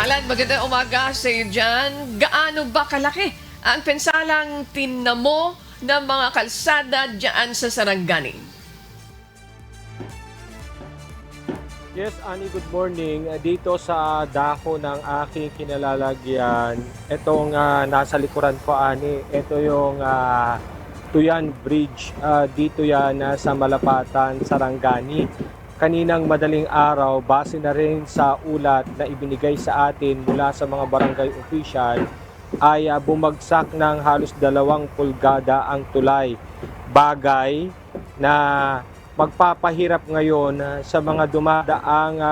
Alan, magandang umaga sa iyo dyan. Gaano ba kalaki ang pensalang tinamo ng mga kalsada dyan sa Sarangani? Yes, Ani, good morning. Dito sa dako ng aking kinalalagyan, itong nasa likuran ko, Ani, ito yung Tuyan Bridge. Dito yan sa Malapatan, Sarangani. Kaninang madaling araw, base na rin sa ulat na ibinigay sa atin mula sa mga barangay official, ay bumagsak ng halos 2 pulgada ang tulay. Bagay na magpapahirap ngayon sa mga dumadaang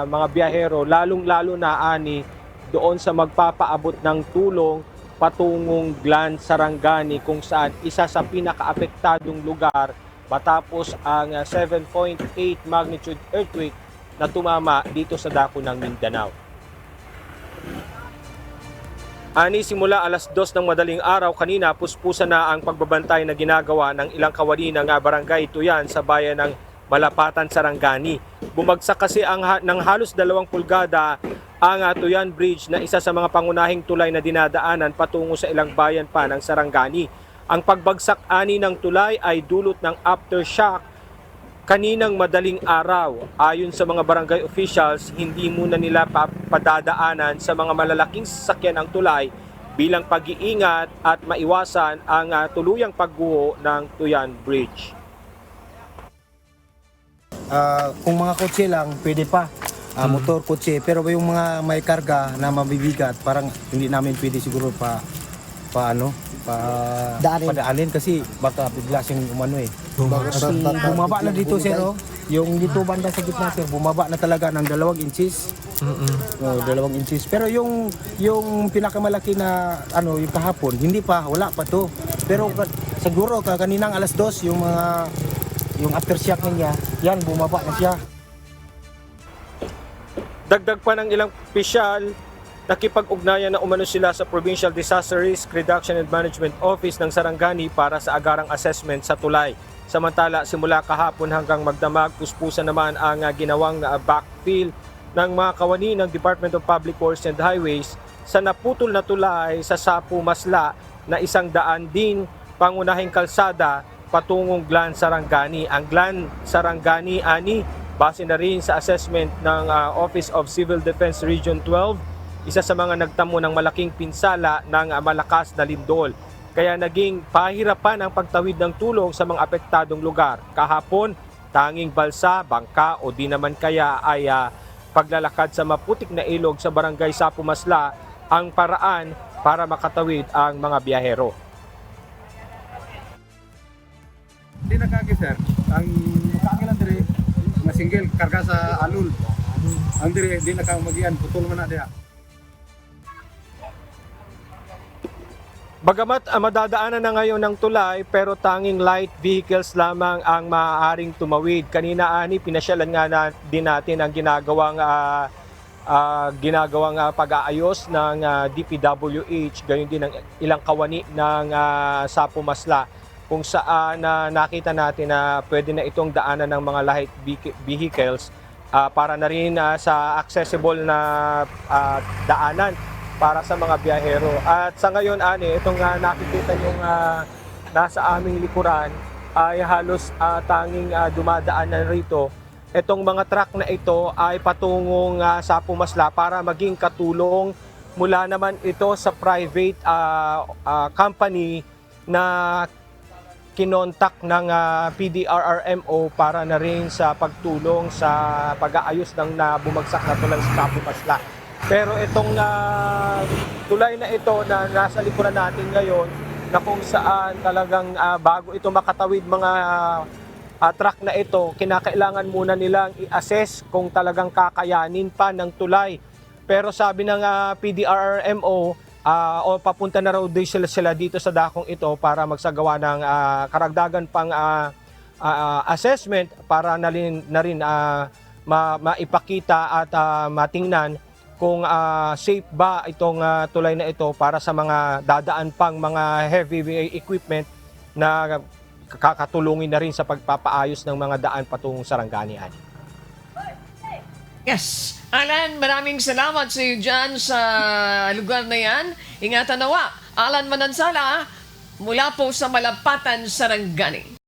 mga biyahero, lalong-lalo na, Ani, doon sa magpapaabot ng tulong patungong Glan, Sarangani, kung saan isa sa pinakaapektadong lugar matapos ang 7.8 magnitude earthquake na tumama dito sa dako ng Mindanao. Ani, simula alas 2 ng madaling araw kanina, puspusan na ang pagbabantay na ginagawa ng ilang kawani ng barangay Tuyan sa bayan ng Malapatan, Sarangani. Bumagsak kasi ng halos 2 pulgada ang Tuyan Bridge na isa sa mga pangunahing tulay na dinadaanan patungo sa ilang bayan pa ng Sarangani. Ang pagbagsak, Ani, ng tulay ay dulot ng aftershock kaninang madaling araw. Ayon sa mga barangay officials, hindi muna nila padadaanan sa mga malalaking sasakyan ang tulay bilang pag-iingat at maiwasan ang tuluyang pagguho ng Tuyan Bridge. Kung mga kotse lang, pwede pa. Motor, kotse. Pero yung mga may karga na mabibigat, parang hindi namin pwede siguro padaanin kasi baka bigla siyang umano eh. Bumaba na dito, sir, oh. Yung dito banda sa gitna, sir, bumaba na talaga ng 2 inches. 2 inches. Pero yung pinakamalaki na yung kahapon, hindi pa, wala pa to. Pero siguro kaninang alas 2 yung aftershock niya, yan bumaba na siya. Dagdag pa ng ilang opisyal, nakipag-ugnayan na umano sila sa Provincial Disaster Risk Reduction and Management Office ng Sarangani para sa agarang assessment sa tulay. Samantala, simula kahapon hanggang magdamag, puspusan naman ang ginawang backfill ng mga kawani ng Department of Public Works and Highways sa naputol na tulay sa Sapu Masla na 100 din pangunahing kalsada patungong Glan, Sarangani. Ang Glan, Sarangani, Ani, base na rin sa assessment ng Office of Civil Defense Region 12, isa sa mga nagtamo ng malaking pinsala ng malakas na lindol. Kaya naging pahirapan ang pagtawid ng tulong sa mga apektadong lugar. Kahapon, tanging balsa, bangka o di naman kaya ay paglalakad sa maputik na ilog sa barangay Sapu Masla ang paraan para makatawid ang mga biyahero. Hindi nakaki, sir. Ang nakaki lang diri, masinggil, karga sa alul. Ang diri, hindi nakamagian, putol man na diya. Bagamat madadaanan na ngayon ng tulay, pero tanging light vehicles lamang ang maaaring tumawid. Kanina, Ani, pinasyalan nga din natin ang ginagawang pag-aayos ng DPWH, gayon din ng ilang kawani ng Sapu Masla, kung saan nakita natin na pwede na itong daanan ng mga light vehicles para na rin sa accessible na daanan para sa mga biyahero. At sa ngayon, Ani, itong nakikita nyo nasa aming likuran ay halos tanging dumadaan na rito. Itong mga truck na ito ay patungong Sapu Masla para maging katulong mula naman ito sa private company na kinontak ng PDRRMO para na rin sa pagtulong sa pag-aayos ng bumagsak na tulay sa Sapu Masla. Pero itong tulay na ito na nasa likuran natin ngayon, na kung saan talagang bago ito makatawid mga truck na ito, kinakailangan muna nilang i-assess kung talagang kakayanin pa ng tulay. Pero sabi ng PDRRMO, papunta na raw sila dito sa dakong ito para magsagawa ng karagdagan pang assessment para na rin maipakita at matingnan kung safe ba itong tulay na ito para sa mga dadaan pang mga heavy equipment na kakatulungin na rin sa pagpapaayos ng mga daan patungong Sarangani. Yes. Alan, maraming salamat sa iyo dyan sa lugar na yan. Ingatan nawa. Alan Manansala, mula po sa Malapatan, Sarangani.